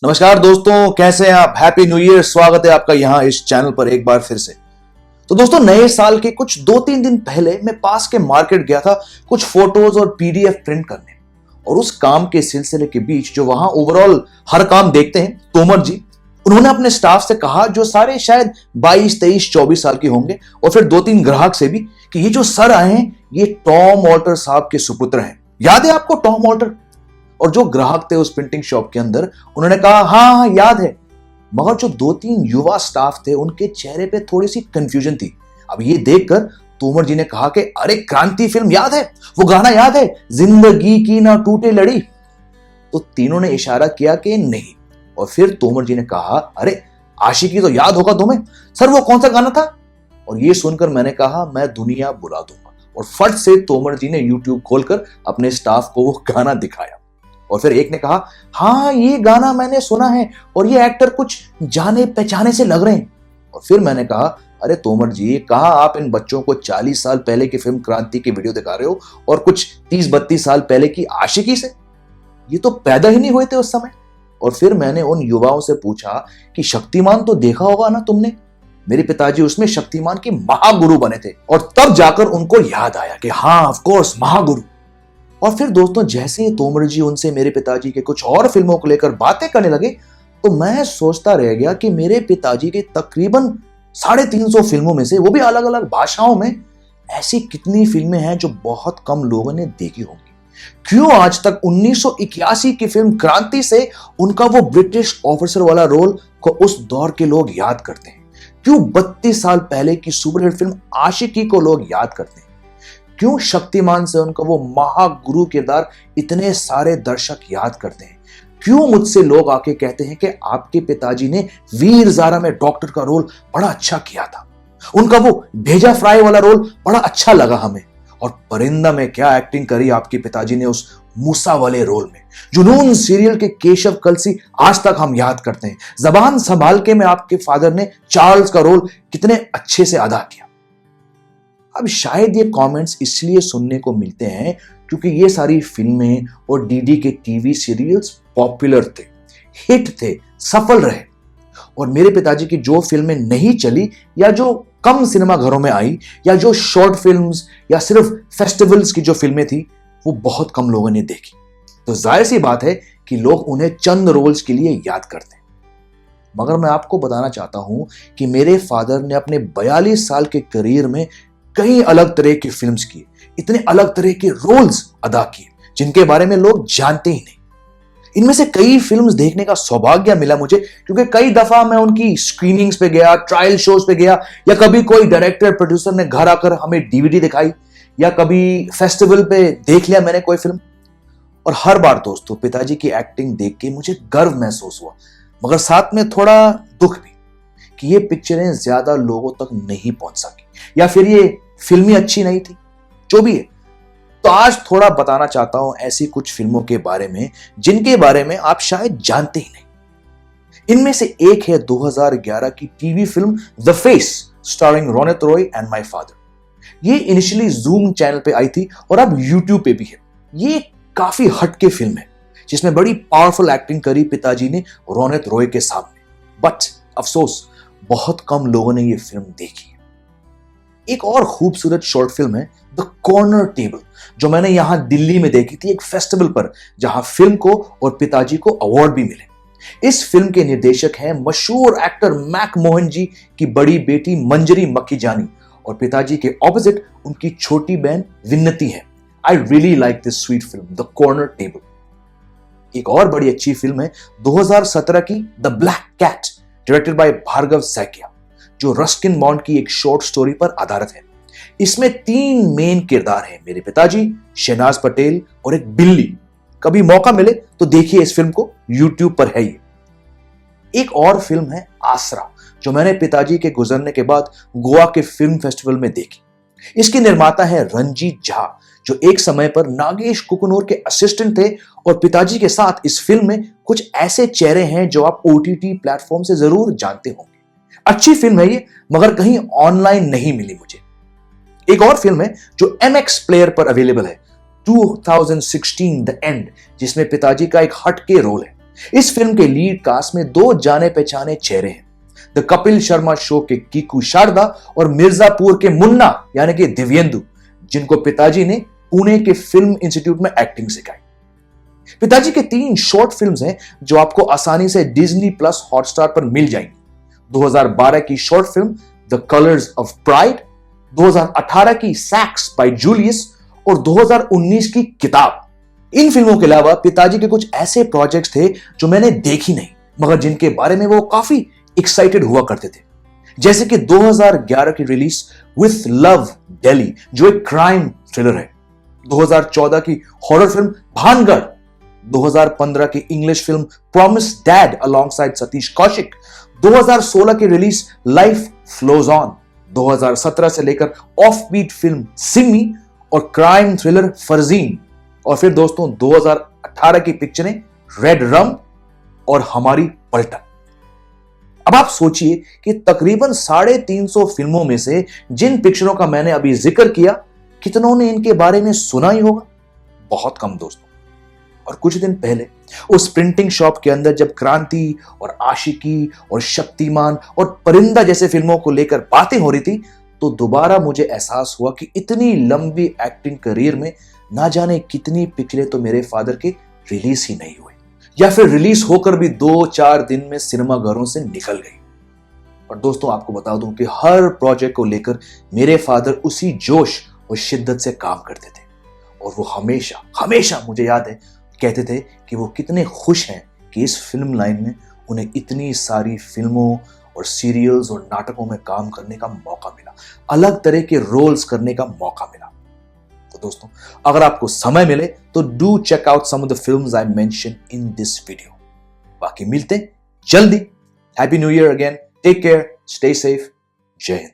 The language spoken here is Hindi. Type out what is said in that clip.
नमस्कार दोस्तों, कैसे हैं आप। Happy new year. स्वागत है आपका यहाँ इस चैनल पर एक बार फिर से। तो दोस्तों, नए साल के कुछ 2-3 दिन पहले मैं पास के मार्केट गया था कुछ फोटोज और पीडीएफ प्रिंट करने। और उस काम के सिलसिले के बीच जो वहां ओवरऑल हर काम देखते हैं, तोमर जी, उन्होंने अपने स्टाफ से कहा, जो सारे शायद 22, 23, 24 साल के होंगे, और फिर 2-3 ग्राहक से भी, कि ये जो सर आए हैं ये टॉम ऑल्टर साहब के सुपुत्र हैं। याद है आपको टॉम ऑल्टर? और जो ग्राहक थे उस प्रिंटिंग शॉप के अंदर, उन्होंने कहा हाँ याद है। मगर जो 2-3 युवा स्टाफ थे उनके चेहरे पे थोड़ी सी कंफ्यूजन थी। अब ये देखकर तोमर जी ने कहा कि अरे क्रांति फिल्म याद है, वो गाना याद है, जिंदगी की ना टूटे लड़ी। तो तीनों ने इशारा किया कि नहीं। और फिर तोमर जी ने कहा, अरे आशिकी तो याद होगा तुम्हें, सर वो कौन सा गाना था? और ये सुनकर मैंने कहा, मैं दुनिया बुला दूंगा। और फट से तोमर जी ने यूट्यूब खोलकर अपने स्टाफ को वो गाना दिखाया। और फिर एक ने कहा, हाँ ये गाना मैंने सुना है और ये एक्टर कुछ जाने पहचाने से लग रहे हैं। और फिर मैंने कहा, अरे तोमर जी, कहा आप इन बच्चों को 40 साल पहले की फिल्म क्रांति की वीडियो दिखा रहे हो और कुछ 30-32 साल पहले की आशिकी से? ये तो पैदा ही नहीं हुए थे उस समय। और फिर मैंने उन युवाओं से पूछा कि शक्तिमान तो देखा होगा ना तुमने? मेरे पिताजी उसमें शक्तिमान के महागुरु बने थे। और तब जाकर उनको याद आया कि हाँ ऑफ कोर्स महागुरु। और फिर दोस्तों, जैसे ही तोमर जी उनसे मेरे पिताजी के कुछ और फिल्मों को लेकर बातें करने लगे, तो मैं सोचता रह गया कि मेरे पिताजी के तकरीबन 350 फिल्मों में से, वो भी अलग अलग भाषाओं में, ऐसी कितनी फिल्में हैं जो बहुत कम लोगों ने देखी होंगी। क्यों आज तक 1981 की फिल्म क्रांति से उनका वो ब्रिटिश ऑफिसर वाला रोल को उस दौर के लोग याद करते हैं? क्यों 32 साल पहले की सुपरहिट फिल्म आशिकी को लोग याद करते हैं? क्यों शक्तिमान से उनका वो महागुरु किरदार इतने सारे दर्शक याद करते हैं? क्यों मुझसे लोग आके कहते हैं कि आपके पिताजी ने वीर ज़ारा में डॉक्टर का रोल बड़ा अच्छा किया था, उनका वो भेजा फ्राई वाला रोल बड़ा अच्छा लगा हमें, और परिंदा में क्या एक्टिंग करी आपके पिताजी ने उस मूसा वाले रोल में। जुनून सीरियल के केशव कलसी आज तक हम याद करते हैं। जबान संभाल के में आपके फादर ने चार्ल्स का रोल कितने अच्छे से अदा किया। अब शायद ये कमेंट्स इसलिए सुनने को मिलते हैं क्योंकि ये सारी फिल्में और डीडी के टीवी सीरियल्स पॉपुलर थे, हिट थे, सफल रहे। और मेरे पिताजी की जो फिल्में नहीं चली, या जो कम सिनेमा घरों में आई, या जो शॉर्ट फिल्म्स या सिर्फ फेस्टिवल्स की जो फिल्में थी, वो बहुत कम लोगों ने देखी। तो जाहिर सी बात है कि लोग उन्हें चंद रोल्स के लिए याद करते हैं। मगर मैं आपको बताना चाहता हूं कि मेरे फादर ने अपने 42 साल के करियर में कई अलग तरह की फिल्म्स की, इतने अलग तरह के रोल्स अदा किए जिनके बारे में लोग जानते ही नहीं। इनमें से कई फिल्म्स देखने का सौभाग्य मिला मुझे, क्योंकि कई दफा मैं उनकी स्क्रीनिंग्स पे गया, ट्रायल शोज पे गया, या कभी कोई डायरेक्टर प्रोड्यूसर ने घर आकर हमें डीवीडी दिखाई, या कभी फेस्टिवल पे देख लिया मैंने कोई फिल्म। और हर बार दोस्तों, पिताजी की एक्टिंग देख के मुझे गर्व महसूस हुआ, मगर साथ में थोड़ा दुख भी, कि ये पिक्चरें ज्यादा लोगों तक नहीं पहुंच सकी, या फिर ये फिल्म ही अच्छी नहीं थी, जो भी है। तो आज थोड़ा बताना चाहता हूं ऐसी कुछ फिल्मों के बारे में जिनके बारे में आप शायद जानते ही नहीं। इनमें से एक है 2011 की TV film the face, starring Ronit Roy and my father. ये इनिशियली जूम चैनल पे आई थी और अब यूट्यूब पे भी है। ये काफी हटके फिल्म है जिसमें बड़ी पावरफुल एक्टिंग करी पिताजी ने रोनित रॉय के सामने। बट अफसोस, बहुत कम लोगों ने ये फिल्म देखी। एक और खूबसूरत शॉर्ट फिल्म है द कॉर्नर टेबल, जो मैंने यहां दिल्ली में देखी थी एक फेस्टिवल पर, जहां फिल्म को और पिताजी को अवार्ड भी मिले। इस फिल्म के निर्देशक हैं मशहूर एक्टर मैक मोहन जी की बड़ी बेटी मंजरी मक्खीजानी, और पिताजी के ऑपोजिट उनकी छोटी बहन विन्नति है। I really like this sweet film the corner table. एक और बड़ी अच्छी फिल्म है 2017 की the black cat, directed by Bhargav Saikia, जो रस्किन बॉन्ड की एक शॉर्ट स्टोरी पर आधारित है। इसमें 3 मेन किरदार हैं, मेरे पिताजी, शहनाज पटेल और एक बिल्ली। कभी मौका मिले तो देखिए इस फिल्म को, यूट्यूब पर है ये। एक और फिल्म है आसरा, जो मैंने पिताजी के गुजरने के बाद गोवा के फिल्म फेस्टिवल में देखी। इसके निर्माता है रंजीत झा, जो एक समय पर नागेश कुकुनूर के असिस्टेंट थे, और पिताजी के साथ इस फिल्म में कुछ ऐसे चेहरे हैं जो आप ओटीटी प्लेटफॉर्म से जरूर जानते होंगे। अच्छी फिल्म है ये, मगर कहीं ऑनलाइन नहीं मिली मुझे। एक और फिल्म है जो MX प्लेयर पर अवेलेबल है, 2016 द एंड, जिसमें पिताजी का एक हटके रोल है। इस फिल्म के लीड कास्ट में दो जाने पहचाने चेहरे हैं, द कपिल शर्मा शो के कीकू शारदा और मिर्जापुर के मुन्ना यानी कि दिव्येंदु, जिनको पिताजी ने पुणे के फिल्म इंस्टीट्यूट में एक्टिंग सिखाई। पिताजी के 3 शॉर्ट फिल्म्स हैं जो आपको आसानी से डिज्नी प्लस हॉटस्टार पर मिल जाएंगी। 2012 की short film the colours of pride, 2018 की सैक्स बाय जूलियस और 2019 की किताब। इन फिल्मों के अलावा पिताजी के कुछ ऐसे प्रोजेक्ट्स थे जो मैंने देखी नहीं, मगर जिनके बारे में वो काफी एक्साइटेड हुआ करते थे, जैसे कि 2011 की रिलीज विथ लव दिल्ली जो एक क्राइम थ्रिलर है, 2014 की हॉरर फिल्म भानगढ़, 2015 की English film promise dad alongside Satish Kaushik, 2016 की रिलीज लाइफ फ्लोज ऑन, 2017 से लेकर ऑफ बीट फिल्म सिमी और क्राइम थ्रिलर फरजीन, और फिर दोस्तों 2018 की पिक्चरें रेड रम और हमारी पलटन। अब आप सोचिए कि तकरीबन 350 फिल्मों में से जिन पिक्चरों का मैंने अभी जिक्र किया, कितनों ने इनके बारे में सुना ही होगा? बहुत कम दोस्तों। और कुछ दिन पहले उस प्रिंटिंग शॉप के अंदर जब क्रांति और आशिकी और शक्तिमान और परिंदा जैसे फिल्मों को लेकर बातें हो रही थी, तो दोबारा मुझे एहसास हुआ कि इतनी लंबी एक्टिंग करियर में ना जाने कितनी पिक्चरें तो मेरे फादर के रिलीज ही नहीं हुए, या फिर रिलीज होकर भी 2-4 दिन में सिनेमा घरों से निकल गई। और दोस्तों आपको बता दूं कि हर प्रोजेक्ट को लेकर मेरे फादर उसी जोश और शिद्दत से काम करते थे, और वो हमेशा हमेशा मुझे याद है कहते थे कि वो कितने खुश हैं कि इस फिल्म लाइन में उन्हें इतनी सारी फिल्मों और सीरियल्स और नाटकों में काम करने का मौका मिला, अलग तरह के रोल्स करने का मौका मिला। तो दोस्तों अगर आपको समय मिले तो do check out some of the films I mention in this video. बाकी मिलते हैं जल्दी। Happy new year again, take care, stay safe, जय हिंद।